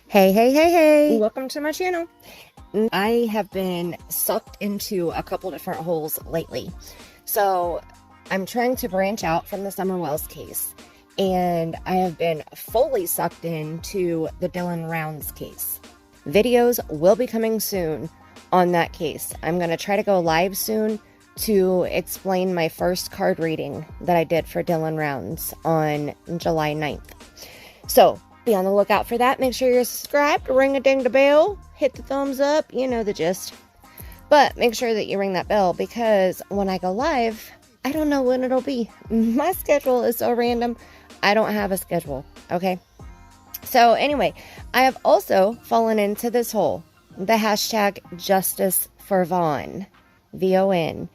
Hey, hey, hey, hey! Welcome to my channel. I have been sucked into a couple different holes lately. So I'm trying to branch out from the Summer Wells case. And I have been fully sucked into the Dylan Rounds case. Videos will be coming soon on that case. I'm going to try to go live soon to explain my first card reading that I did for Dylan Rounds on July 9th. So be on the lookout for that. Make sure you're subscribed, ring a ding the bell, hit the thumbs up, you know the gist. But make sure that you ring that bell because when I go live, I don't know when it'll be. My schedule is so random. I don't have a schedule, okay? So anyway, I have also fallen into this hole. The hashtag Justice for Vaughn, V-O-N.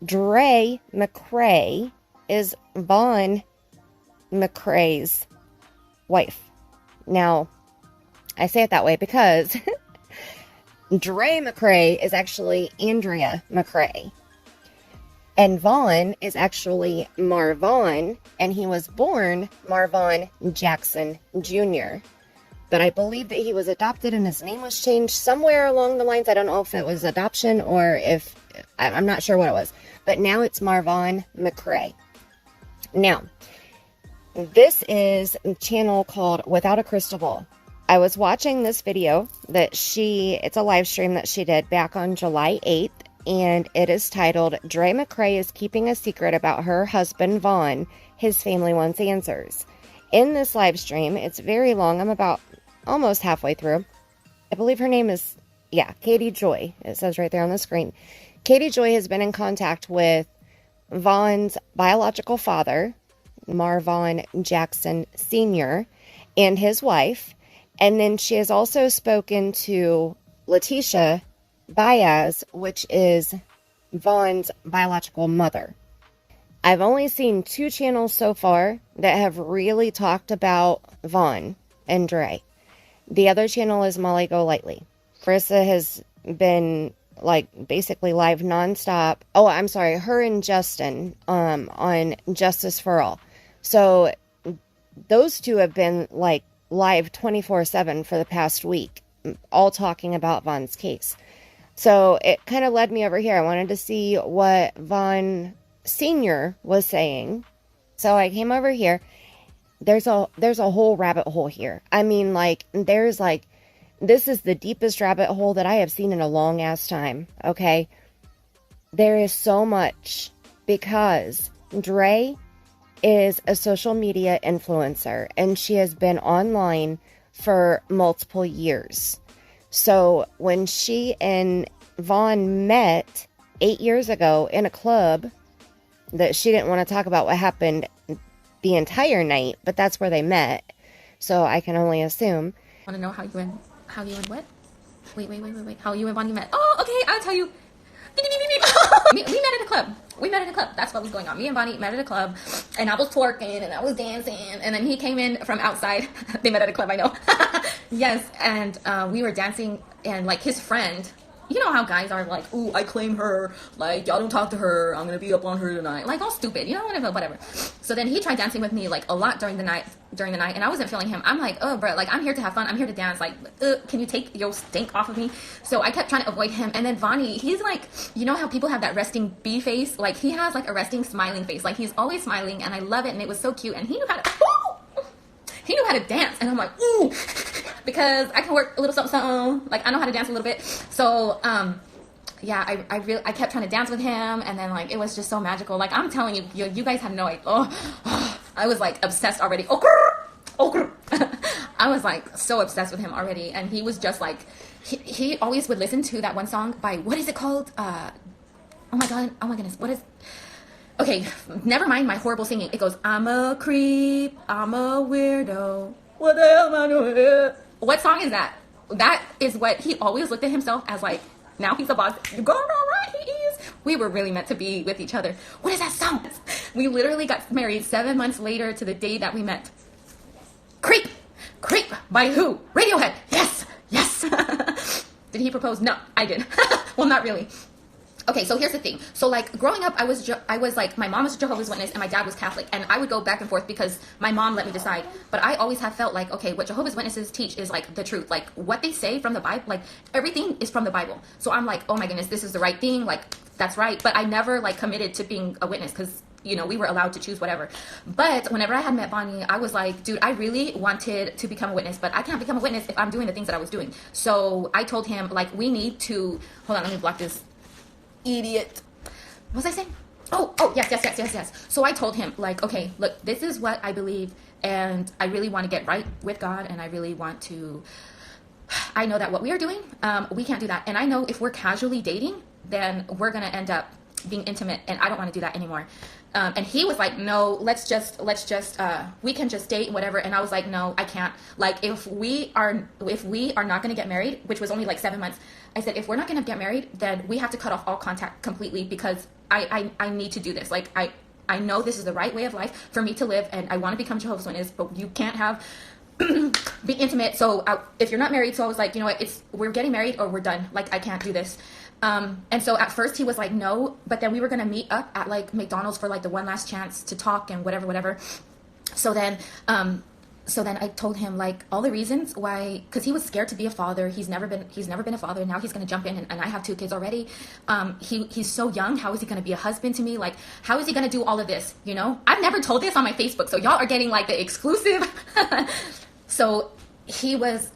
Dre McCray is Vaughn McCray's wife. Now, I say it that way because Dre McCray is actually Andrea McCray. And Vaughn is actually Marvaughn, and he was born Marvaughn Jackson Jr. But I believe that he was adopted and his name was changed somewhere along the lines. I don't know if it was adoption or if, I'm not sure what it was. But now it's Marvaughn McCray. Now, this is a channel called Without a Crystal Ball. I was watching this video that it's a live stream that she did back on July 8th. And it is titled, Dre McCray is keeping a secret about her husband, Vaughn. His family wants answers. In this live stream, it's very long. I'm about almost halfway through. I believe her name is, Katie Joy. It says right there on the screen. Katie Joy has been in contact with Vaughn's biological father, Marvaughn Jackson Sr., and his wife. And then she has also spoken to Letitia Baez, which is Vaughn's biological mother. I've only seen 2 channels so far that have really talked about Vaughn and Dre. The other channel is Molly Go Lightly. Carissa has been basically live nonstop. Oh, I'm sorry, her and Justin on Justice for All. So those two have been live 24/7 for the past week, all talking about Vaughn's case. So it kind of led me over here. I wanted to see what Vaughn Sr. was saying. So I came over here. There's a whole rabbit hole here. I mean, this is the deepest rabbit hole that I have seen in a long ass time. Okay. There is so much because Dre is a social media influencer and she has been online for multiple years. So when she and Vaughn met 8 years ago in a club that she didn't want to talk about what happened the entire night, but that's where they met. So I can only assume. Want to know how you and what? Wait. How you and Bonnie met? Oh, okay, I'll tell you. We met at a club. That's what was going on. Me and Bonnie met at a club, and I was twerking and I was dancing, and then he came in from outside. They met at a club, I know. Yes, and we were dancing, and his friend. You know how guys are like, ooh, I claim her, y'all don't talk to her, I'm gonna be up on her tonight, all stupid, whatever. So then he tried dancing with me a lot during the night, and I wasn't feeling him. I'm like, oh, bro, I'm here to have fun, I'm here to dance, can you take your stink off of me? So I kept trying to avoid him, and then Vonnie, he's you know how people have that resting bee face? He has a resting smiling face, he's always smiling, and I love it, and it was so cute, and he knew how to dance, and I'm like, ooh, because I can work a little something, I know how to dance a little bit. So, I kept trying to dance with him, and then it was just so magical. I'm telling you, you guys have no idea. I was obsessed already. I was so obsessed with him already, and he was just he always would listen to that one song by, what is it called? Oh my goodness, what is? Okay, never mind my horrible singing. It goes, I'm a creep, I'm a weirdo. What the hell am I doing here? What song is that? That is what he always looked at himself as now he's a boss. You're going all right, he is. We were really meant to be with each other. What is that song? We literally got married 7 months later to the day that we met. Creep by who? Radiohead. Yes. Did he propose? No, I did. Well, not really. Okay, so here's the thing. So like growing up, I was like, my mom was a Jehovah's Witness and my dad was Catholic, and I would go back and forth because my mom let me decide. But I always have felt like, okay, what Jehovah's Witnesses teach is like the truth, like what they say from the Bible, like everything is from the Bible. So I'm like, oh my goodness, this is the right thing, like that's right. But I never like committed to being a witness because, you know, we were allowed to choose whatever. But whenever I had met Bonnie, I was like, dude, I really wanted to become a witness, but I can't become a witness if I'm doing the things that I was doing. So I told him, like, we need to, hold on, let me block this idiot. What was I saying? Oh, yes. So I told him, like, okay, look, this is what I believe, and I really want to get right with God, and I really want to, I know that what we are doing, we can't do that. And I know if we're casually dating, then we're going to end up being intimate, and I don't want to do that anymore. And he was like, no, let's just, we can just date and whatever. And I was like, no, I can't. Like, if we are not going to get married, which was only like 7 months, I said, if we're not going to get married, then we have to cut off all contact completely, because I need to do this. Like, I know this is the right way of life for me to live, and I want to become Jehovah's Witness, but you can't have be intimate. So if you're not married, so I was like, you know what, we're getting married or we're done. Like, I can't do this. And so at first he was like, no, but then we were going to meet up at like McDonald's for like the one last chance to talk and whatever. So then I told him like all the reasons why, cause he was scared to be a father. He's never been a father. Now he's going to jump in, and I have 2 kids already. He's so young. How is he going to be a husband to me? Like, how is he going to do all of this? You know, I've never told this on my Facebook. So y'all are getting like the exclusive. So he was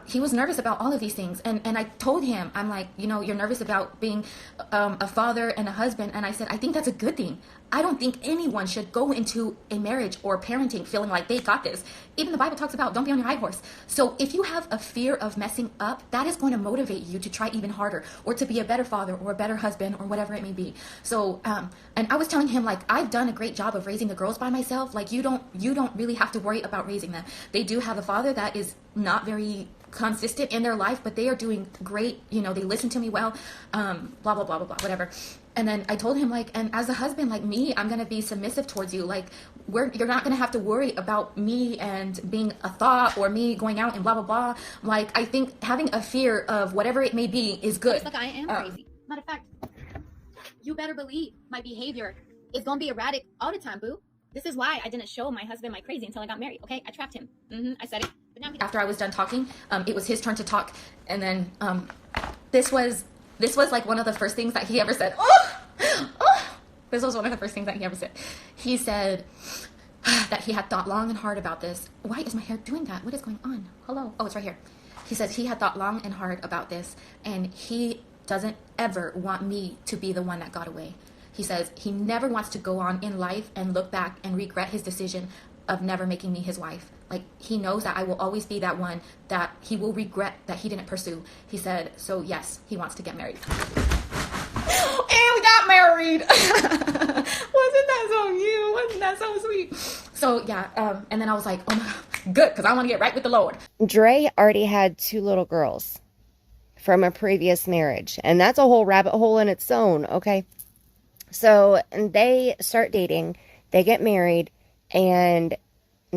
he was nervous about all of these things, and I told him, I'm like, you know, you're nervous about being a father and a husband, and I said, I think that's a good thing. I don't think anyone should go into a marriage or parenting feeling like they got this. Even the Bible talks about don't be on your high horse. So if you have a fear of messing up, that is going to motivate you to try even harder, or to be a better father or a better husband or whatever it may be. So and I was telling him, like, I've done a great job of raising the girls by myself. Like, you don't really have to worry about raising them. They do have a father that is not very consistent in their life, but they are doing great. You know, they listen to me well, blah blah blah blah blah, whatever. And then I told him, like, and as a husband, like me, I'm gonna be submissive towards you. Like, you're not gonna have to worry about me and being a thought, or me going out and blah blah blah. Like, I think having a fear of whatever it may be is good. Look, I am crazy. Matter of fact, you better believe my behavior is gonna be erratic all the time, boo. This is why I didn't show my husband my crazy until I got married. Okay, I trapped him. I said it. But now after I was done talking, it was his turn to talk, and then this was like one of the first things that he ever said. This was one of the first things that he ever said. He said that he had thought long and hard about this. Why is my hair doing that? What is going on? Hello? Oh, it's right here. He says he had thought long and hard about this, and he doesn't ever want me to be the one that got away. He says he never wants to go on in life and look back and regret his decision of never making me his wife. Like, he knows that I will always be that one that he will regret that he didn't pursue. He said, so yes, he wants to get married. And we got married. Wasn't that so cute? Wasn't that so sweet? So yeah, and then I was like, oh my God, good, because I want to get right with the Lord. Dre already had 2 little girls from a previous marriage, and that's a whole rabbit hole in its own, okay? So they start dating, they get married, and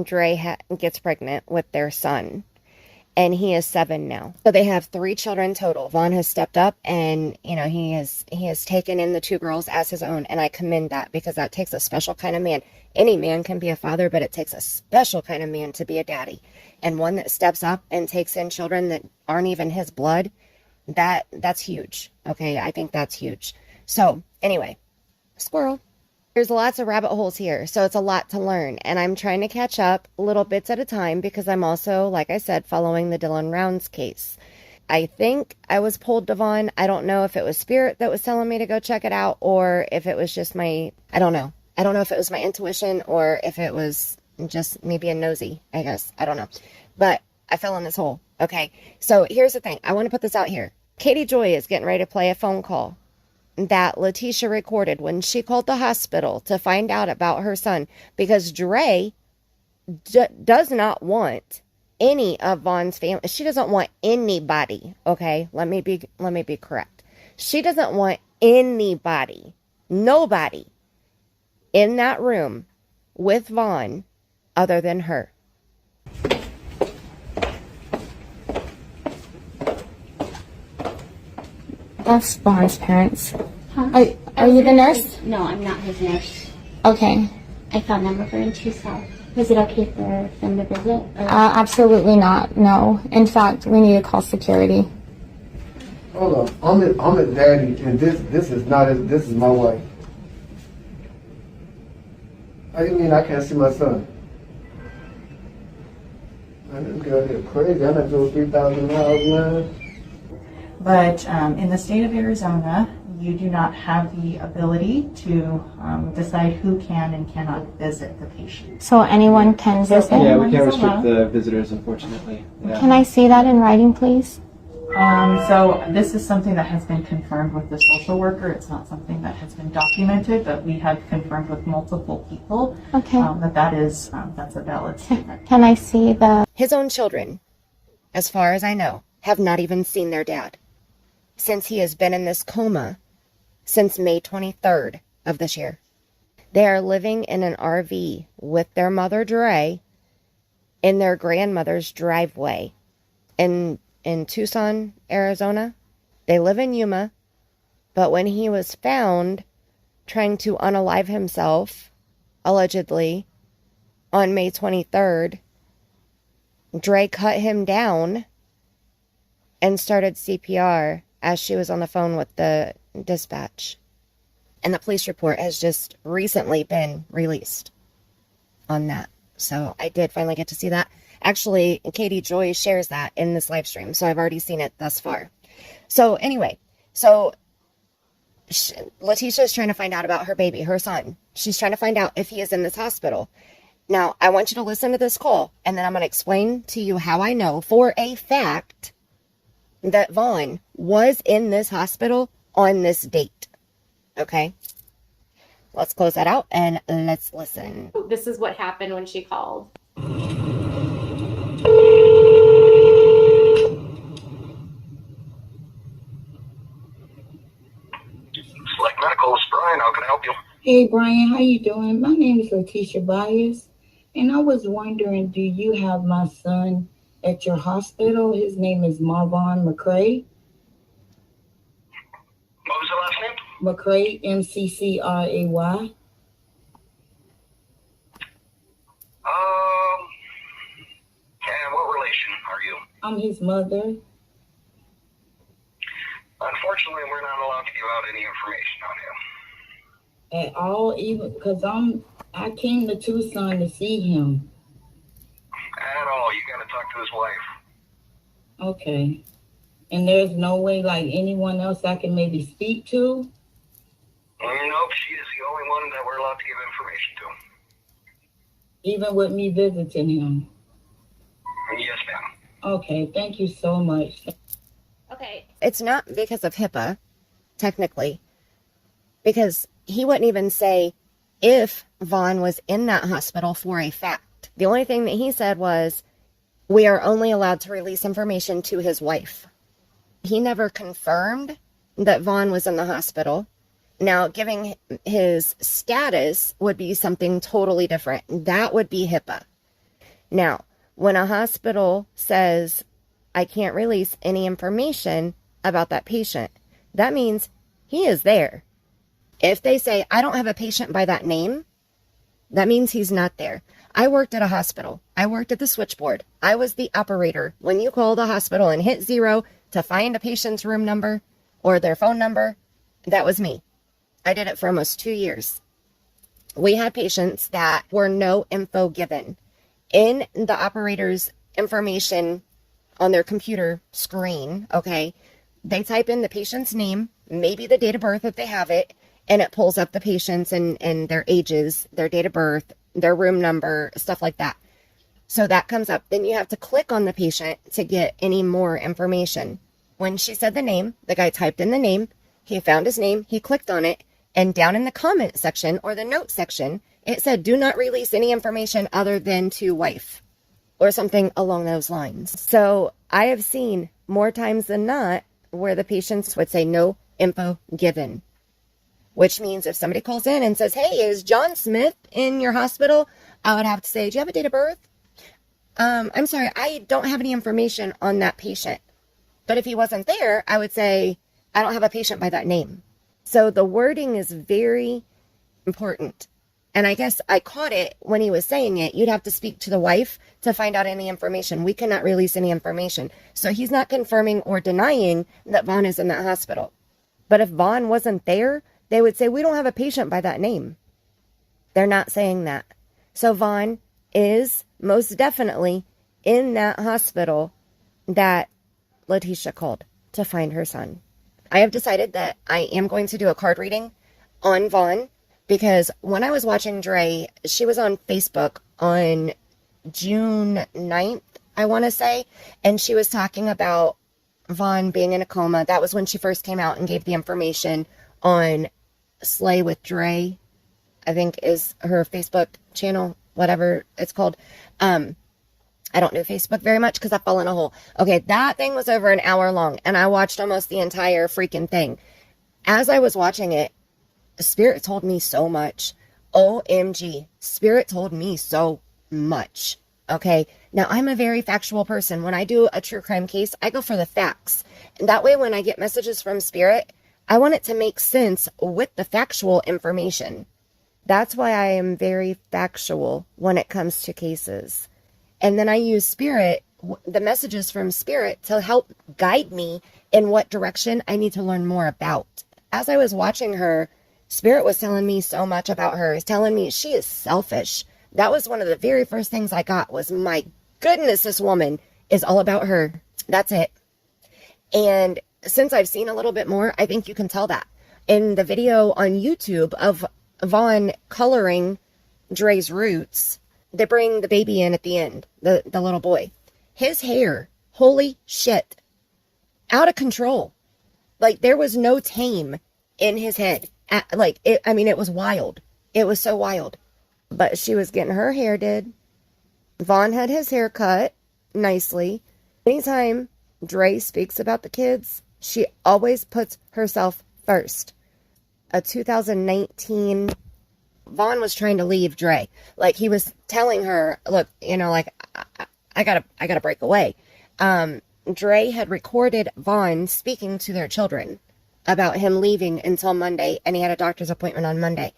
Dre gets pregnant with their son, and he is 7 now. So they have 3 children total. Vaughn has stepped up, and you know, he has taken in the 2 girls as his own, and I commend that, because that takes a special kind of man. Any man can be a father, but it takes a special kind of man to be a daddy, and one that steps up and takes in children that aren't even his blood. That's huge. Okay, I think that's huge. So anyway, squirrel. There's lots of rabbit holes here, so it's a lot to learn, and I'm trying to catch up little bits at a time, because I'm also, like I said, following the Dylan Rounds case. I think I was pulled to Vaughn. I don't know if it was Spirit that was telling me to go check it out, or if it was just I don't know. I don't know if it was my intuition, or if it was just me being nosy, I guess. I don't know. But I fell in this hole. Okay, so here's the thing. I want to put this out here. Katie Joy is getting ready to play a phone call that Letitia recorded when she called the hospital to find out about her son, because Dre does not want any of Vaughn's family. She doesn't want anybody. Okay, let me be correct. She doesn't want anybody, nobody in that room with Vaughn other than her. That's Vaughn's parents. Are you the nurse? No, I'm not his nurse. Okay. I found number for in Tucson. Was it okay for them to visit? Or? Absolutely not. No. In fact, we need to call security. Hold on. I'm his daddy, and this is not his. This is my wife. How do you mean I can't see my son? Man, this girl here crazy. I done drove 3,000 miles, man. But in the state of Arizona, you do not have the ability to decide who can and cannot visit the patient. So anyone can visit? Yeah, we can't restrict the visitors, unfortunately. Yeah. Can I see that in writing, please? So this is something that has been confirmed with the social worker. It's not something that has been documented, but we have confirmed with multiple people that's a valid statement. Can I see His own children, as far as I know, have not even seen their dad since he has been in this coma since May 23rd of this year. They are living in an RV with their mother, Dre, in their grandmother's driveway in Tucson, Arizona. They live in Yuma, but when he was found trying to unalive himself, allegedly, on May 23rd, Dre cut him down and started CPR as she was on the phone with the dispatch. And the police report has just recently been released on that. So I did finally get to see that. Actually, Katie Joy shares that in this live stream, so I've already seen it thus far. So anyway, Letitia's trying to find out about her baby, her son. She's trying to find out if he is in this hospital. Now, I want you to listen to this call, and then I'm going to explain to you how I know for a fact that Vaughn was in this hospital on this date. Okay? Let's close that out, and let's listen. This is what happened when she called. Select Medical, it's Brian. How can I help you? Hey Brian, how you doing? My name is Letitia Bias, and I was wondering, do you have my son at your hospital? His name is Marvon McCray. What was the last name? McCray, MCCRAY. And what relation are you? I'm his mother. Unfortunately, we're not allowed to give out any information on him. At all, even because I came to Tucson to see him. At all. You got to talk to his wife. Okay. And there's no way like anyone else I can maybe speak to? Nope, she is the only one that we're allowed to give information to. Even with me visiting him? Yes, ma'am. Okay, thank you so much. Okay. It's not because of HIPAA, technically, because he wouldn't even say if Vaughn was in that hospital for a fact. The only thing that he said was, we are only allowed to release information to his wife. He never confirmed that Vaughn was in the hospital. Now, giving his status would be something totally different. That would be HIPAA. Now, when a hospital says, I can't release any information about that patient, that means he is there. If they say, I don't have a patient by that name, that means he's not there. I worked at a hospital. I worked at the switchboard. I was the operator. When you call the hospital and hit 0 to find a patient's room number or their phone number, that was me. I did it for almost 2 years. We had patients that were no info given. In the operator's information on their computer screen, okay, they type in the patient's name, maybe the date of birth if they have it, and it pulls up the patients and their ages, their date of birth, their room number, stuff like that. So that comes up. Then you have to click on the patient to get any more information. When she said the name, the guy typed in the name, he found his name, he clicked on it, and down in the comment section or the note section, it said, do not release any information other than to wife or something along those lines. So I have seen more times than not where the patients would say no info given, which means if somebody calls in and says, hey, is John Smith in your hospital? I would have to say, do you have a date of birth? I'm sorry, I don't have any information on that patient. But if he wasn't there, I would say, I don't have a patient by that name. So the wording is very important. And I guess I caught it when he was saying it. You'd have to speak to the wife to find out any information. We cannot release any information. So he's not confirming or denying that Vaughn is in that hospital. But if Vaughn wasn't there, they would say, we don't have a patient by that name. They're not saying that. So Vaughn is most definitely in that hospital that Letitia called to find her son. I have decided that I am going to do a card reading on Vaughn, because when I was watching Dre, she was on Facebook on June 9th, I want to say, and she was talking about Vaughn being in a coma. That was when she first came out and gave the information on Slay with Dre, I think is her Facebook channel, whatever it's called. I don't do Facebook very much because I fall in a hole. Okay, that thing was over an hour long, and I watched almost the entire freaking thing. As I was watching it, Spirit told me so much. OMG. Spirit told me so much. Okay. Now, I'm a very factual person. When I do a true crime case, I go for the facts. And that way, when I get messages from Spirit, I want it to make sense with the factual information. That's why I am very factual when it comes to cases. And then I use Spirit, the messages from Spirit, to help guide me in what direction I need to learn more about. As I was watching her, Spirit was telling me so much about her. He's telling me she is selfish. That was one of the very first things I got was, my goodness, this woman is all about her. That's it. And since I've seen a little bit more, I think you can tell that. In the video on YouTube of Vaughn coloring Dre's roots, they bring the baby in at the end, the little boy. His hair, holy shit, out of control. Like, there was no tame in his head. It was wild. It was so wild. But she was getting her hair did. Vaughn had his hair cut nicely. Anytime Dre speaks about the kids, she always puts herself first. A 2019, Vaughn was trying to leave Dre. Like, he was telling her, look, I gotta break away. Dre had recorded Vaughn speaking to their children about him leaving until Monday, and he had a doctor's appointment on Monday.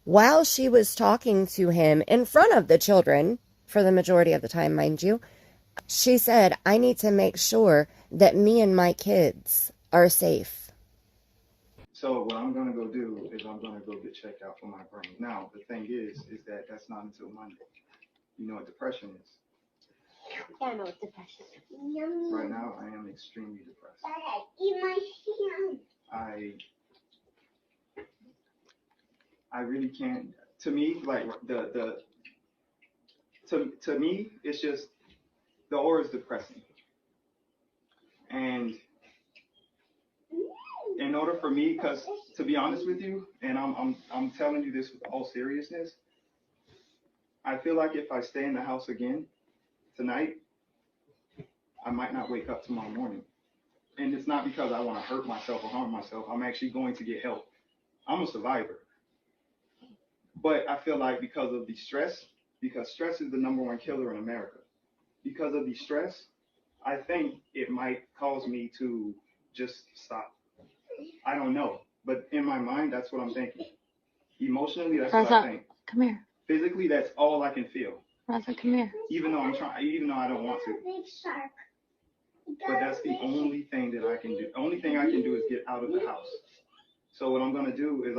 While she was talking to him in front of the children, for the majority of the time, mind you, she said, I need to make sure that me and my kids are safe. So what I'm going to go do is I'm going to go get checked out for my brain. Now, the thing is that that's not until Monday. You know what depression is? Yeah, I know what depression is. Right now, I am extremely depressed. Eat my hand. I really can't. To me, like to me, it's just the aura is depressing. And in order for me, because to be honest with you, and I'm telling you this with all seriousness, I feel like if I stay in the house again tonight, I might not wake up tomorrow morning. And it's not because I want to hurt myself or harm myself. I'm actually going to get help. I'm a survivor. But I feel like because of the stress, because stress is the #1 killer in America. Because of the stress, I think it might cause me to just stop. I don't know. But in my mind, that's what I'm thinking. Emotionally, that's what I think. Come here. Physically, that's all I can feel. Raza, come here. Even though I don't want to. But that's the only thing that I can do. The only thing I can do is get out of the house. So what I'm gonna do is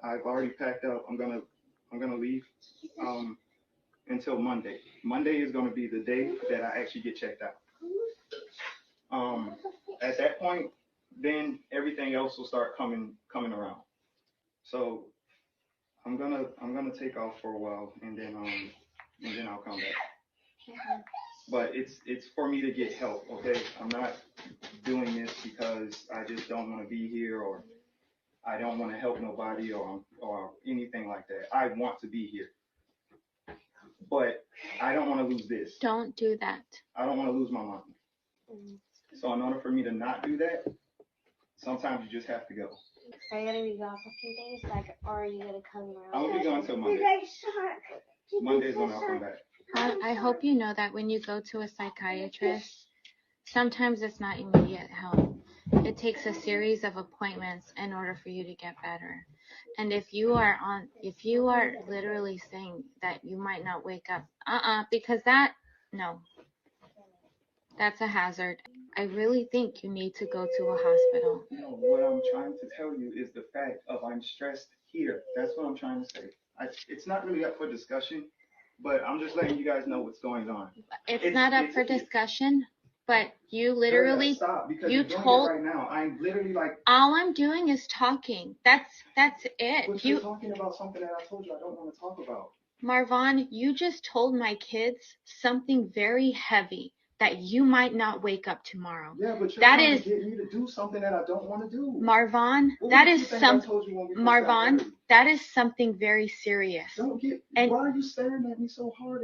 I've already packed up. I'm gonna leave until Monday. Monday is gonna be the day that I actually get checked out. At that point, then everything else will start coming around. So I'm gonna take off for a while and then I'll come back. But it's for me to get help, okay? I'm not doing this because I just don't want to be here or I don't want to help nobody or anything like that. I want to be here. But I don't want to lose this. Don't do that. I don't want to lose my mom. So in order for me to not do that, sometimes you just have to go. Are you gonna be gone for a few days, or are you gonna come around? I'm gonna be gone until Monday. Monday's when I'll come back. I hope you know that when you go to a psychiatrist, sometimes it's not immediate help. it takes a series of appointments in order for you to get better. And if you are literally saying that you might not wake up, because that's a hazard. I really think you need to go to a hospital. No, what I'm trying to tell you is the fact of I'm stressed here. That's what I'm trying to say. It's not really up for discussion, but I'm just letting you guys know what's going on. It's not up for discussion, but you literally, stop, because you you're doing told, it right now. I'm literally like, all I'm doing is talking. That's it. but you're talking about something that I told you I don't want to talk about. Marvon, you just told my kids something very heavy, that you might not wake up tomorrow. Yeah, but you're that trying is to get me to do something that I don't want to do. Marvon, that is something very serious. Why are you staring at me so hard?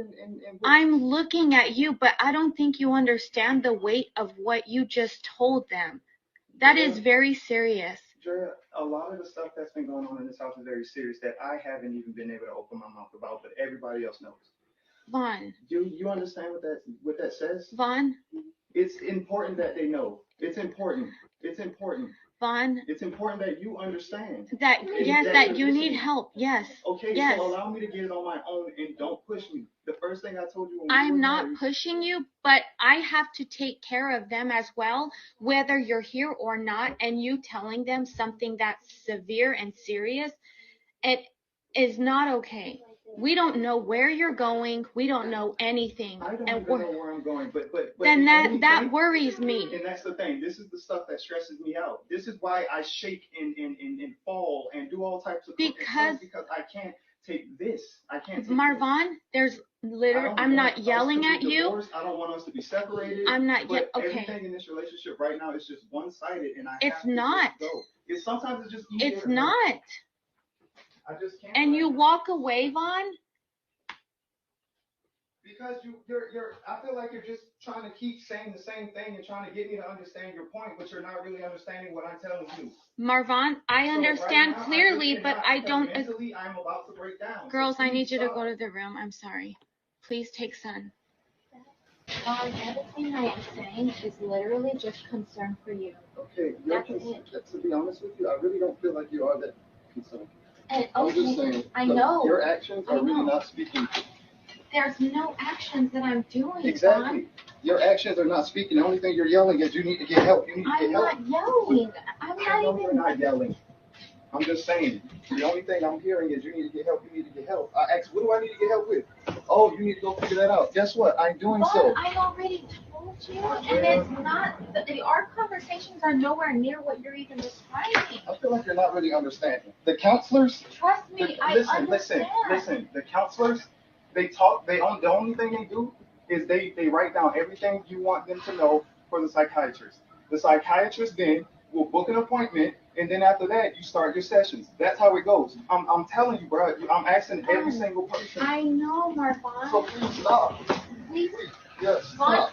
I'm looking at you, but I don't think you understand the weight of what you just told them. That is very serious. Drea, a lot of the stuff that's been going on in this house is very serious that I haven't even been able to open my mouth about, but everybody else knows. Vaughn. Do you understand what that says? Vaughn. It's important that they know. It's important. It's important. Vaughn. It's important that you understand. That you need help. Yes. Okay, yes. So allow me to get it on my own and don't push me. The first thing I told you I'm not pushing you, but I have to take care of them as well, whether you're here or not, and you telling them something that's severe and serious, it is not okay. We don't know where you're going. We don't know anything. I don't even know where I'm going, but then that worries me. And that's the thing. This is the stuff that stresses me out. This is why I shake and fall and do all types of things because I can't take this. I can't take Marvon, there's literally, I'm not yelling at you. I don't want us to be separated. I'm not okay. Everything in this relationship right now is just one-sided, and it's not. Sometimes it's just easier. It's not. I just can't. And you walk away, Vaughn? Because I feel like you're just trying to keep saying the same thing and trying to get me to understand your point, but you're not really understanding what I'm telling you. Marvon, I understand clearly, but I don't. Mentally, I'm about to break down. Girls, I need you to go to the room. I'm sorry. Please take Son. Vaughn, everything I am saying is literally just concern for you. Okay, to be honest with you, I really don't feel like you are that concerned. I'm just saying, I know. Your actions are really not speaking. There's no actions that I'm doing. Exactly. Vaughn. Your actions are not speaking. The only thing you're yelling is you need to get help. You need to get help. I'm not yelling. You're not yelling. I'm just saying. The only thing I'm hearing is you need to get help. You need to get help. I asked, what do I need to get help with? Oh, you need to go figure that out. Guess what? I'm doing so. I already told you, and it's not. Our conversations are nowhere near what you're even describing. I feel like you're not really understanding. The counselors. Trust me, I understand. Listen. The counselors, they talk. The only thing they do is they write down everything you want them to know for the psychiatrist. The psychiatrist then will book an appointment, and then after that, you start your sessions. That's how it goes. I'm telling you, bro. I'm asking every single person. I know, Marvon. So please stop. Please. Yes, stop.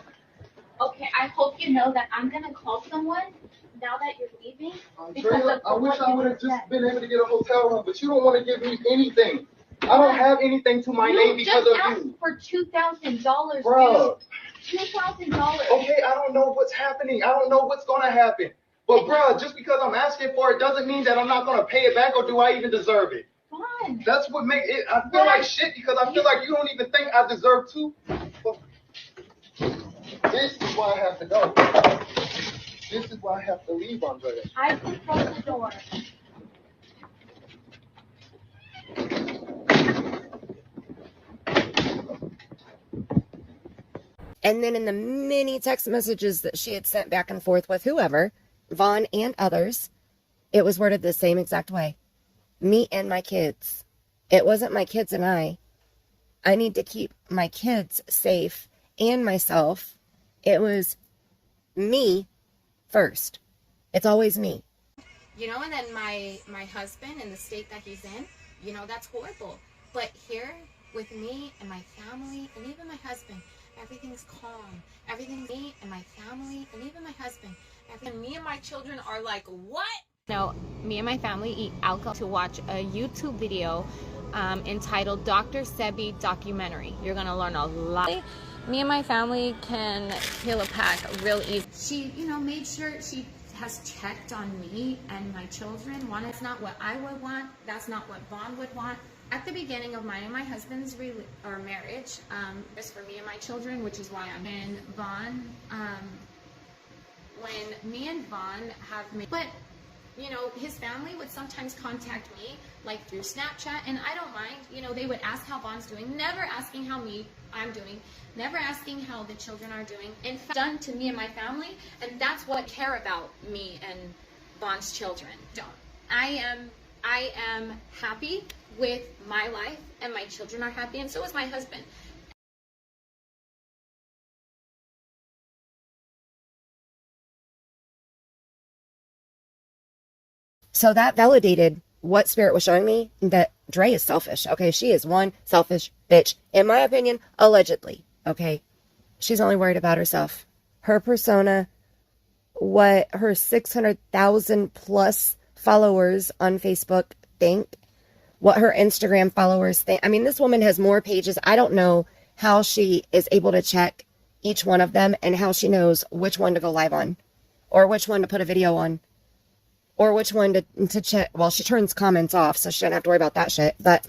Okay, I hope you know that I'm gonna call someone now that you're leaving. Andrea, I wish I would have just been able to get a hotel room, but you don't want to give me anything. I don't have anything to my name because of you. You just asked for $2,000, Bruh. $2,000. Okay, I don't know what's happening. I don't know what's gonna happen. But bruh, just because I'm asking for it doesn't mean that I'm not gonna pay it back, or do I even deserve it? Fine. That's what makes it. I feel like shit because I feel like you don't even think I deserve to. This is why I have to go. This is why I have to leave, Andrea. I can close the door. And then in the many text messages that she had sent back and forth with whoever, Vaughn and others, it was worded the same exact way. Me and my kids. It wasn't my kids and I. I need to keep my kids safe and myself. It was me first. It's always me. You know, and then my husband in the state that he's in, you know, that's horrible. But here with me and my family and even my husband, everything's calm. Everything's me and my family and even my husband. And me and my children are like, what? No, me and my family eat alcohol to watch a YouTube video entitled Dr. Sebi Documentary. You're going to learn a lot. Me and my family can kill a pack real easy. She, you know, made sure she has checked on me and my children. One, it's not what I would want. That's not what Vaughn would want. At the beginning of mine and my husband's marriage, it's for me and my children, which is why I'm in Vaughn. When me and Vaughn have made, but you know, his family would sometimes contact me, like through Snapchat, and I don't mind. You know, they would ask how Vaughn's doing, never asking how I'm doing, never asking how the children are doing. In fact, done to me and my family, and that's what I care about me and Vaughn's children. Don't. I am happy with my life, and my children are happy, and so is my husband. So that validated what Spirit was showing me, that Dre is selfish. Okay, she is one selfish bitch, in my opinion, allegedly. Okay, she's only worried about herself. Her persona, what her 600,000 plus followers on Facebook think, what her Instagram followers think. I mean, this woman has more pages. I don't know how she is able to check each one of them and how she knows which one to go live on, or which one to put a video on, or which one to check. Well, she turns comments off, so she doesn't have to worry about that shit. But,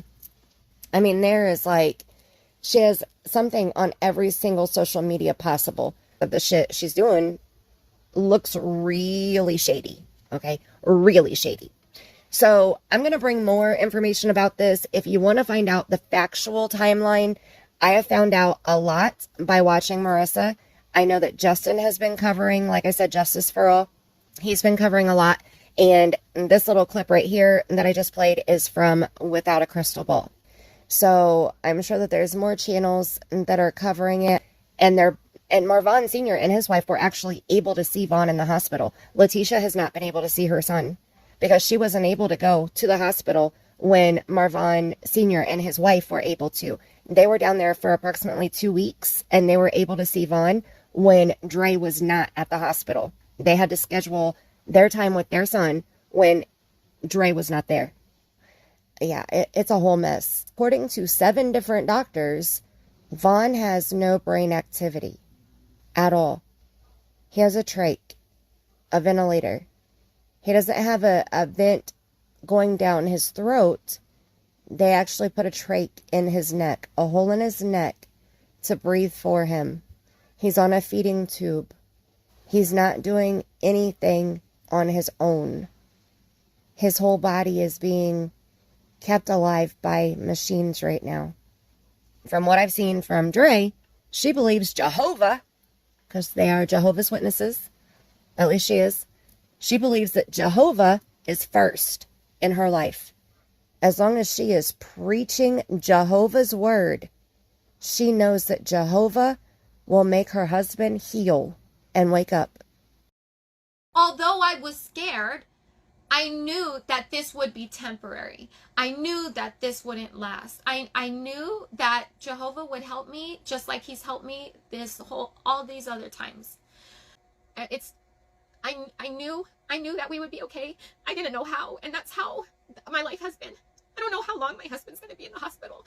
I mean, there is like, she has something on every single social media possible. But the shit she's doing looks really shady. Okay? Really shady. So, I'm going to bring more information about this. If you want to find out the factual timeline, I have found out a lot by watching Marissa. I know that Justin has been covering, like I said, Justice for All. He's been covering a lot. And this little clip right here that I just played is from Without a Crystal Ball. So I'm sure that there's more channels that are covering it. And Marvon Sr. and his wife were actually able to see Vaughn in the hospital. Letitia has not been able to see her son because she wasn't able to go to the hospital when Marvon Sr. and his wife were able to. They were down there for approximately 2 weeks, and they were able to see Vaughn when Dre was not at the hospital. They had to schedule their time with their son when Dre was not there. Yeah, it's a whole mess. According to 7 different doctors, Vaughn has no brain activity at all. He has a trach, a ventilator. He doesn't have a vent going down his throat. They actually put a trach in his neck, a hole in his neck to breathe for him. He's on a feeding tube. He's not doing anything on his own. His whole body is being kept alive by machines right now. From what I've seen from Dre, she believes Jehovah, because they are Jehovah's Witnesses, at least she is. She believes that Jehovah is first in her life. As long as she is preaching Jehovah's word, she knows that Jehovah will make her husband heal and wake up. Although I was scared, I knew that this would be temporary. I knew that this wouldn't last. I knew that Jehovah would help me just like he's helped me all these other times. I knew that we would be okay. I didn't know how, and that's how my life has been. I don't know how long my husband's going to be in the hospital.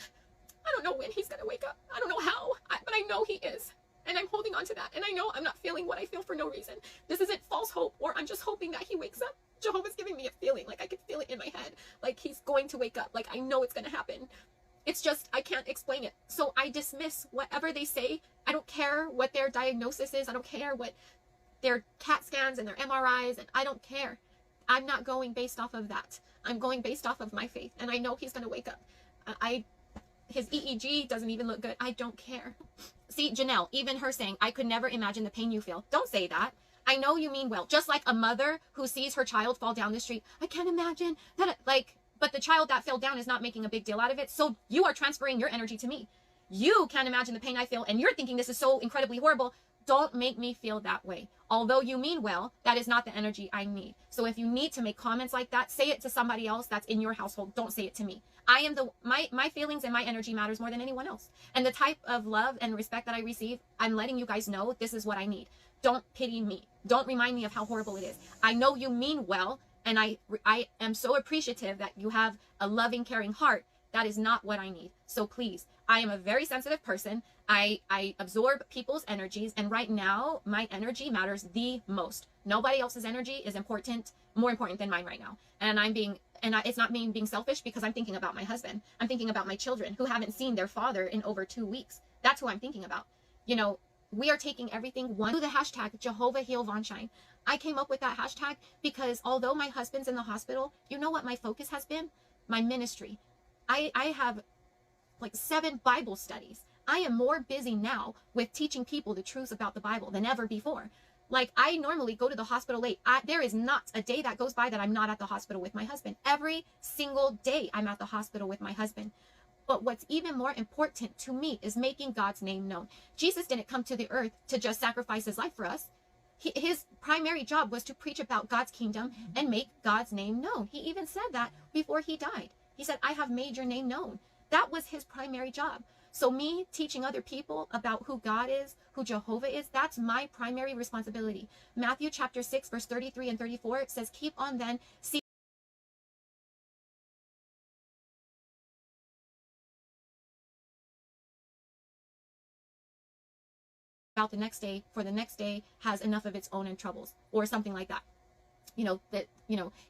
I don't know when he's going to wake up. I don't know how, but I know he is. And I'm holding on to that. And I know I'm not feeling what I feel for no reason. This isn't false hope, or I'm just hoping that he wakes up. Jehovah's giving me a feeling, like I could feel it in my head, like he's going to wake up, like I know it's going to happen. It's just, I can't explain it. So I dismiss whatever they say. I don't care what their diagnosis is. I don't care what their CAT scans and their MRIs, and I don't care. I'm not going based off of that. I'm going based off of my faith, and I know he's going to wake up. His EEG doesn't even look good. I don't care. See, Janelle, even her saying, I could never imagine the pain you feel. Don't say that. I know you mean well. Just like a mother who sees her child fall down the street. I can't imagine that, but the child that fell down is not making a big deal out of it. So you are transferring your energy to me. You can't imagine the pain I feel, and you're thinking this is so incredibly horrible. Don't make me feel that way. Although you mean well, that is not the energy I need. So if you need to make comments like that, say it to somebody else that's in your household. Don't say it to me. I am my feelings and my energy matters more than anyone else. And the type of love and respect that I receive, I'm letting you guys know this is what I need. Don't pity me. Don't remind me of how horrible it is. I know you mean well, and I am so appreciative that you have a loving, caring heart. That is not what I need. So please, I am a very sensitive person. I absorb people's energies, and right now my energy matters the most. Nobody else's energy is more important than mine right now. And it's not me being selfish, because I'm thinking about my husband. I'm thinking about my children who haven't seen their father in over 2 weeks. That's who I'm thinking about. You know, we are taking everything one to the hashtag Jehovah Heal Von Shine. I came up with that hashtag because although my husband's in the hospital, you know what my focus has been? My ministry. I have like 7 Bible studies. I am more busy now with teaching people the truth about the Bible than ever before. Like, I normally go to the hospital late. There is not a day that goes by that I'm not at the hospital with my husband. Every single day I'm at the hospital with my husband. But what's even more important to me is making God's name known. Jesus didn't come to the earth to just sacrifice his life for us. His primary job was to preach about God's kingdom and make God's name known. He even said that before he died. He said, I have made your name known. That was his primary job. So me teaching other people about who God is, who Jehovah is, that's my primary responsibility. Matthew chapter 6, verse 33 and 34, it says, keep on then, see about the next day, for the next day has enough of its own troubles, or something like that.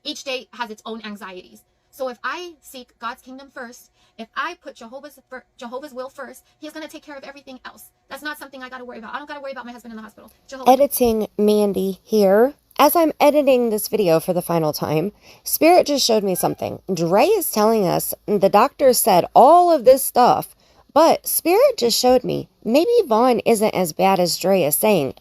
Each day has its own anxieties. So if I seek God's kingdom first, if I put Jehovah's will first, he's going to take care of everything else. That's not something I got to worry about. I don't got to worry about my husband in the hospital. Editing Mandy here. As I'm editing this video for the final time, Spirit just showed me something. Dre is telling us the doctor said all of this stuff, but Spirit just showed me maybe Vaughn isn't as bad as Dre is saying.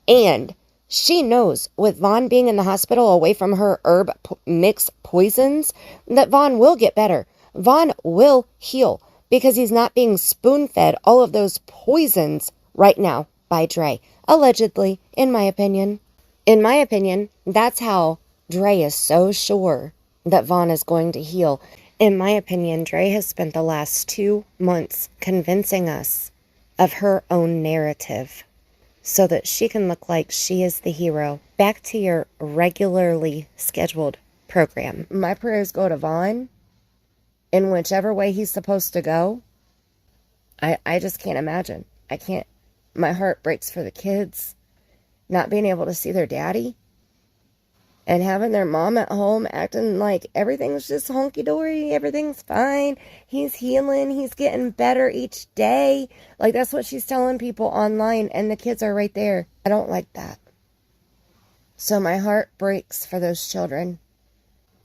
And she knows with Vaughn being in the hospital away from her herb mix poisons that Vaughn will get better. Vaughn will heal because he's not being spoon-fed all of those poisons right now by Dre. Allegedly, in my opinion. In my opinion, that's how Dre is so sure that Vaughn is going to heal. In my opinion, Dre has spent the last 2 months convincing us of her own narrative so that she can look like she is the hero. Back to your regularly scheduled program. My prayers go to Vaughn in whichever way he's supposed to go. I just can't imagine. I can't. My heart breaks for the kids not being able to see their daddy and having their mom at home acting like everything's just honky-dory, everything's fine, he's healing, he's getting better each day. Like, that's what she's telling people online, and the kids are right there. I don't like that. So my heart breaks for those children.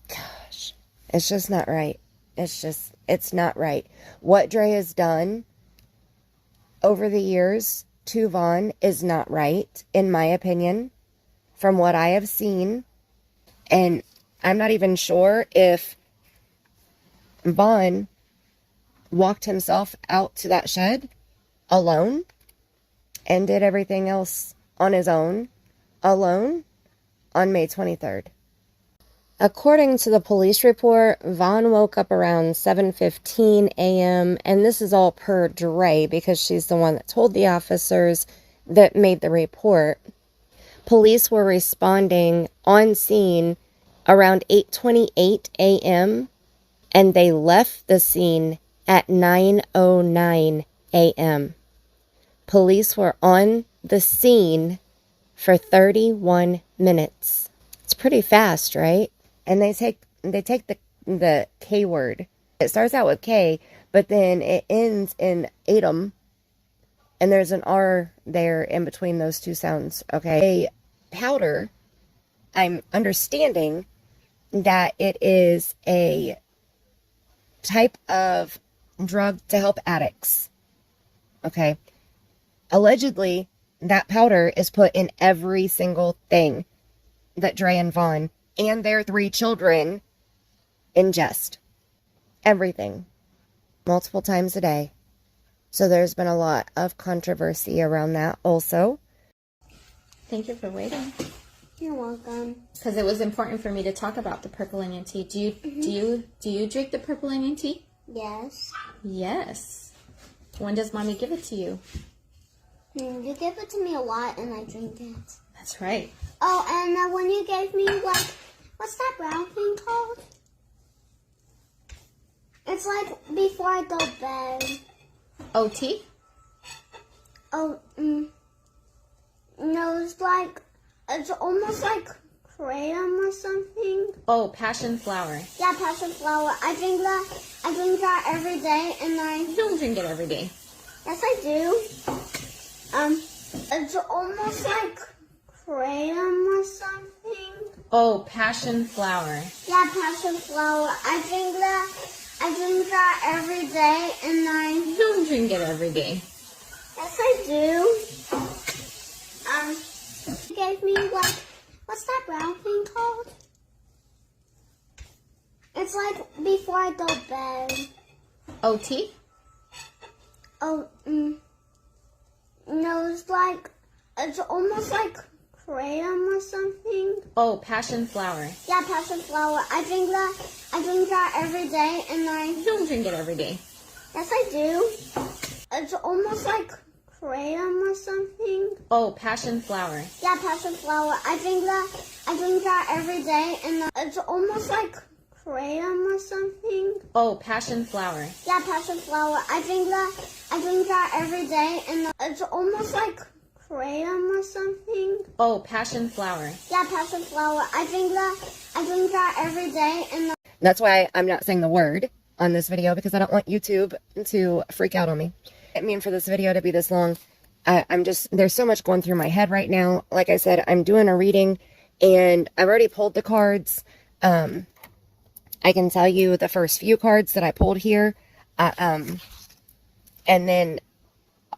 Gosh, it's just not right. It's not right. What Dre has done over the years to Vaughn is not right, in my opinion, from what I have seen. And I'm not even sure if Vaughn walked himself out to that shed alone and did everything else on his own, alone, on May 23rd. According to the police report, Vaughn woke up around 7:15 a.m. and this is all per Dre because she's the one that told the officers that made the report. Police were responding on scene around 8:28 a.m. and they left the scene at 9:09 a.m. Police were on the scene for 31 minutes. It's pretty fast, right? And they take the K word. It starts out with K, but then it ends in Atom, and there's an R there in between those two sounds, okay? A powder, I'm understanding that it is a type of drug to help addicts, okay? Allegedly, that powder is put in every single thing that Dre and Vaughn and their 3 children ingest. Everything. Multiple times a day. So there's been a lot of controversy around that also. Thank you for waiting. You're welcome. Because it was important for me to talk about the purple onion tea. Do you drink the purple onion tea? Yes. Yes. When does mommy give it to you? You give it to me a lot and I drink it. That's right. Oh, and when you gave me, like, what's that brown thing called? It's like before I go to bed. OT? Oh, no, it's almost like crayon or something. Oh, passion flower. Yeah, passion flower. I drink that every day, and You don't drink it every day. yes, I do. It's almost like crayon or something. Oh, passion flower. Yeah, passion flower. I drink that every day, and You don't drink it every day. yes, I do. You gave me what's that brown thing called? It's like before I go to bed. OT? Oh, no, it's almost like crayon or something. Oh, passion flower. Yeah, passion flower. I drink that every day, and You don't drink it every day. yes, I do. It's almost like crayon or something. Oh, passion flower. Yeah, passion flower. I drink that every day, and it's almost like crayon or something. Oh, passion flower. Yeah, passion flower. I drink that every day, and it's almost like crayon or something. Oh, passion flower. Yeah, passion flower. I drink that every day, and That's why I'm not saying the word on this video, because I don't want YouTube to freak out on me. I didn't mean for this video to be this long. There's so much going through my head right now. Like I said, I'm doing a reading, and I've already pulled the cards. I can tell you the first few cards that I pulled here. And then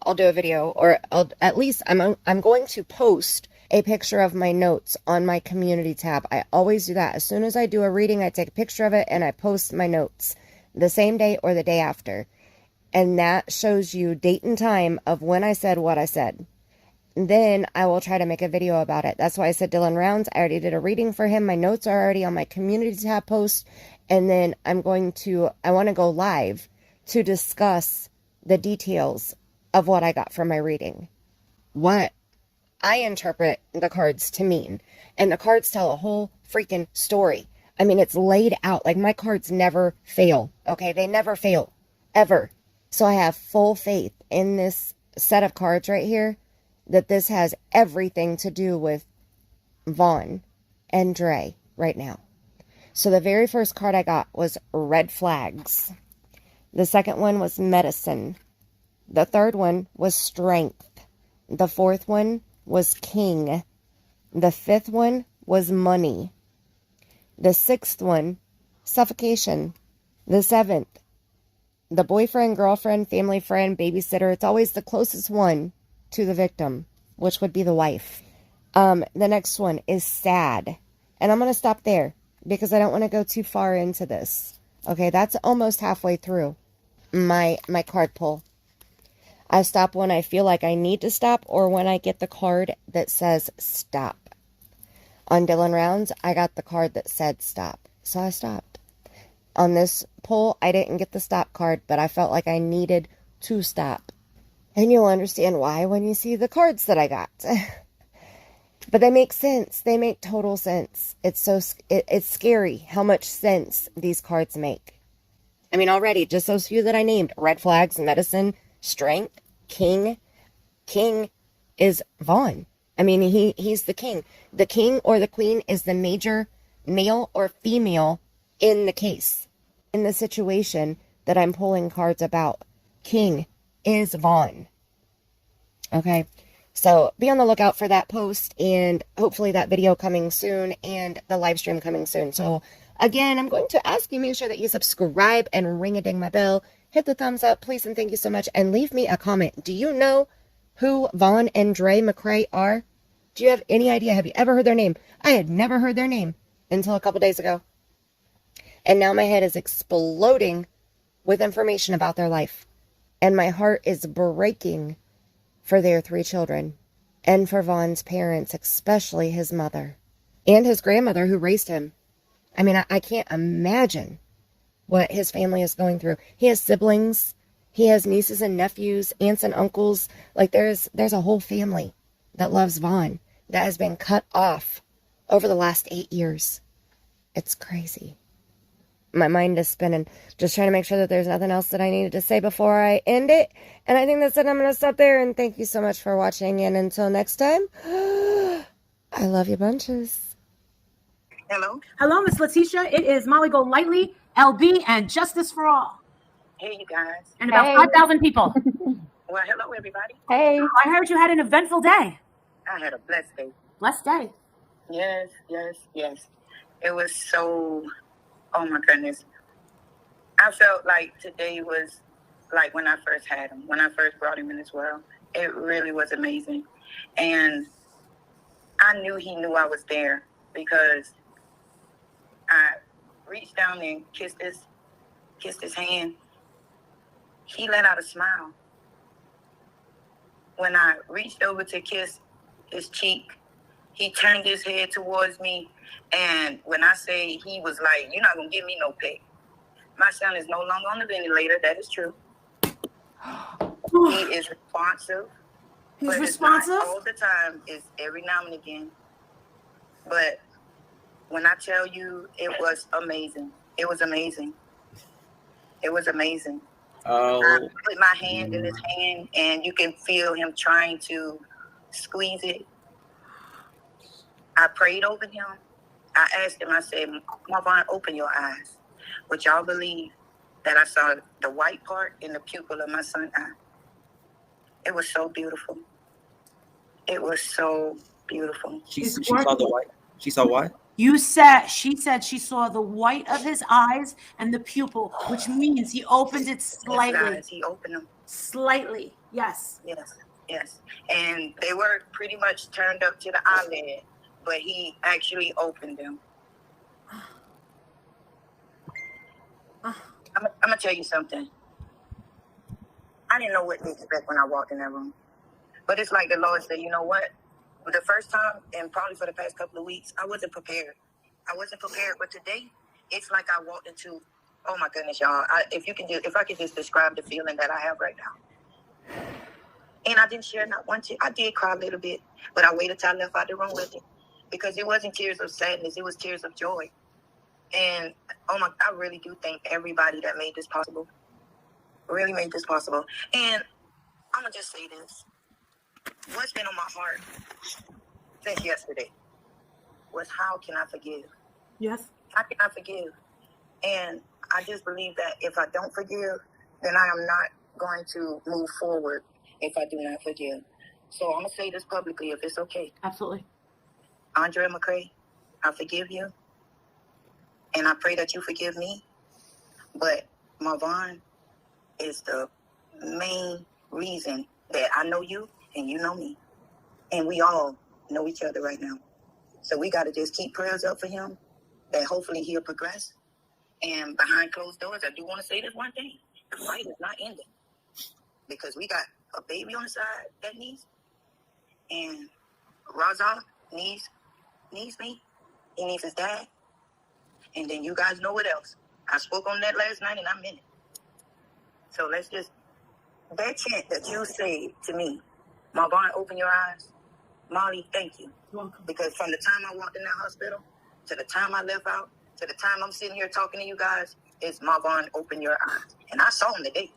I'll do a video, or at least I'm going to post a picture of my notes on my community tab. I always do that. As soon as I do a reading, I take a picture of it and I post my notes the same day or the day after. And that shows you date and time of when I said what I said. Then I will try to make a video about it. That's why I said Dylan Rounds. I already did a reading for him. My notes are already on my community tab post. And then I want to go live to discuss the details of what I got from my reading. What I interpret the cards to mean. And the cards tell a whole freaking story. I mean, it's laid out. Like, my cards never fail. Okay? They never fail. Ever. So I have full faith in this set of cards right here, that this has everything to do with Vaughn and Dre right now. So the very first card I got was red flags. The second one was medicine. The third one was strength. The fourth one was king. The fifth one was money. The sixth one, suffocation. The seventh, the boyfriend, girlfriend, family friend, babysitter. It's always the closest one to the victim, which would be the wife. The next one is sad. And I'm going to stop there because I don't want to go too far into this. Okay, that's almost halfway through my card pull. I stop when I feel like I need to stop, or when I get the card that says stop. On Dylan Rounds, I got the card that said stop, so I stopped. On this pull, I didn't get the stop card, but I felt like I needed to stop. And you'll understand why when you see the cards that I got. But they make sense. They make total sense. It's scary how much sense these cards make. I mean, already, just those few that I named: red flags, medicine, strength, king. King is Vaughn. I mean, he's the king. The king or the queen is the major male or female in the case. In the situation that I'm pulling cards about, king is Vaughn. Okay, so be on the lookout for that post, and hopefully that video coming soon, and the live stream coming soon. So again, I'm going to ask you, make sure that you subscribe and ring-a-ding my bell. Hit the thumbs up, please, and thank you so much. And leave me a comment. Do you know who Vaughn and Dre McCray are? Do you have any idea? Have you ever heard their name? I had never heard their name until a couple days ago. And now my head is exploding with information about their life. And my heart is breaking for their 3 children. And for Vaughn's parents, especially his mother. And his grandmother who raised him. I mean, I can't imagine what his family is going through. He has siblings. He has nieces and nephews, aunts and uncles. Like, there's a whole family that loves Vaughn that has been cut off over the last 8 years. It's crazy. my mind is spinning, just trying to make sure that there's nothing else that I needed to say before I end it. And I think that's it. I'm going to stop there. And thank you so much for watching. And until next time, I love you bunches. Hello, Miss Letitia. It is Molly Golightly, LB, and Justice for All. Hey, you guys. And about Hey. 5,000 people. Well, hello, everybody. Hey. I heard you had an eventful day. I had a blessed day. Blessed day. Yes. It was so, oh my goodness. I felt like today was like when I first had him, when I first brought him in this world. It really was amazing. And I knew he knew I was there because I reached down and kissed his hand. He let out a smile. When I reached over to kiss his cheek, he turned his head towards me. And when I say he was like, you're not going to give me no pay. My son is no longer on the ventilator. That is true. He is responsive. He's responsive? It's not all the time. It's every now and again. But when I tell you, it was amazing. It was amazing. It was amazing. Oh. I put my hand in his hand, and you can feel him trying to squeeze it. I prayed over him. I asked him, I said, Marvin, open your eyes. Would y'all believe that I saw the white part in the pupil of my son's eye? It was so beautiful. It was so beautiful. She saw the white. She saw what? She said she saw the white of his eyes and the pupil, which means he opened it slightly. Eyes, he opened them. Slightly, yes. Yes. And they were pretty much turned up to the eyelid, but he actually opened them. I'm going to tell you something. I didn't know what to expect when I walked in that room. But it's like the Lord said, you know what? The first time, and probably for the past couple of weeks, I wasn't prepared. But today, it's like I walked into, oh my goodness, y'all. If I could just describe the feeling that I have right now. And I didn't share not one tear. I did cry a little bit, but I waited till I left out the room with it. Because it wasn't tears of sadness, it was tears of joy. And I really do thank everybody that made this possible. Really made this possible. And I'm going to just say this. What's been on my heart since yesterday was how can I forgive? Yes. How can I forgive? And I just believe that if I don't forgive, then I am not going to move forward if I do not forgive. So I'm going to say this publicly if it's okay. Absolutely. Andre McCray, I forgive you. And I pray that you forgive me. But Marvin is the main reason that I know you and you know me. And we all know each other right now. So we got to just keep prayers up for him that hopefully he'll progress. And behind closed doors, I do want to say this one thing. The fight is not ending. Because we got a baby on the side that needs. And Raza needs me. He needs his dad. And then you guys know what else. I spoke on that last night and I meant it. So let's just, that chant that you said to me, Marvin, open your eyes. Molly, thank you. You're welcome. Because from the time I walked in that hospital to the time I left out to the time I'm sitting here talking to you guys, it's Marvin, open your eyes. And I saw him today.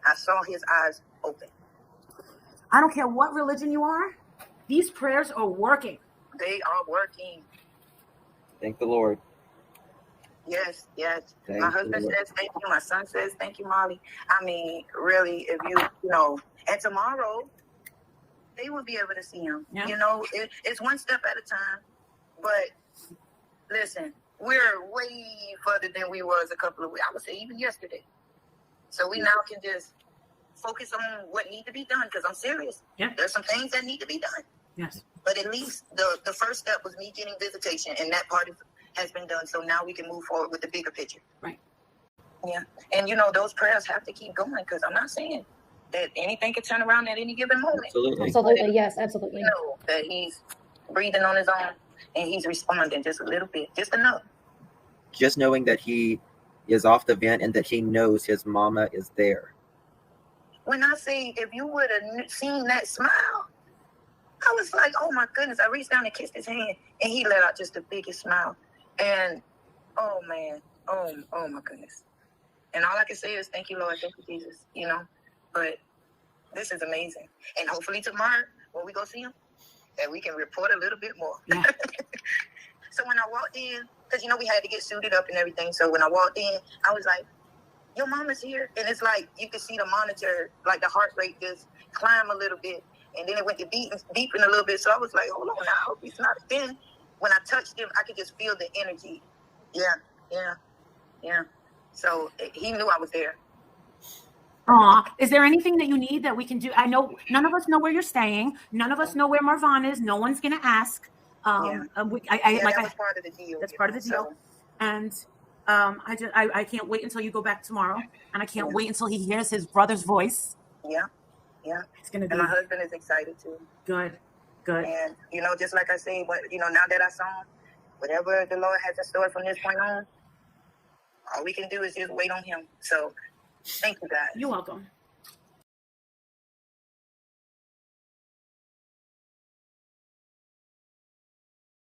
I saw his eyes open. I don't care what religion you are. These prayers are working. They are working. Thank the Lord. Yes. Thank My husband says thank you. My son says thank you, Molly. I mean, really, if you know, and tomorrow they will be able to see him. Yeah. You know, it's one step at a time. But listen, we're way further than we was a couple of weeks. I would say even yesterday. So we now can just focus on what needs to be done because I'm serious. Yeah. There's some things that need to be done. Yes. But at least the first step was me getting visitation, and that part has been done. So now we can move forward with the bigger picture. Right. Yeah. And, you know, those prayers have to keep going because I'm not saying that anything can turn around at any given moment. Absolutely. Yes, absolutely. You know that he's breathing on his own and he's responding just a little bit, just enough. Just knowing that he is off the vent and that he knows his mama is there. When I say if you would have seen that smile, I was like, oh my goodness. I reached down and kissed his hand and he let out just the biggest smile. And oh man, Oh my goodness. And all I can say is thank you, Lord. Thank you, Jesus. You know, but this is amazing. And hopefully tomorrow when we go see him, that we can report a little bit more. Yeah. So when I walked in, because, you know, we had to get suited up and everything. So when I walked in, I was like, your mama's here. And it's like, you could see the monitor, like the heart rate just climb a little bit. And then it went to beeping a little bit. So I was like, hold on now, I hope he's not. Then when I touched him, I could just feel the energy. Yeah. So he knew I was there. Is there anything that you need that we can do? I know none of us know where you're staying. None of us know where Marvon is. No one's going to ask. That was part of the deal. That's part of the deal. So, and I can't wait until you go back tomorrow. And I can't wait until he hears his brother's voice. Yeah. It's going to be. And my husband is excited too. Good. And, you know, just like I say, you know, now that I saw him, whatever the Lord has in store from this point on, all we can do is just wait on him. So thank you, guys. You're welcome.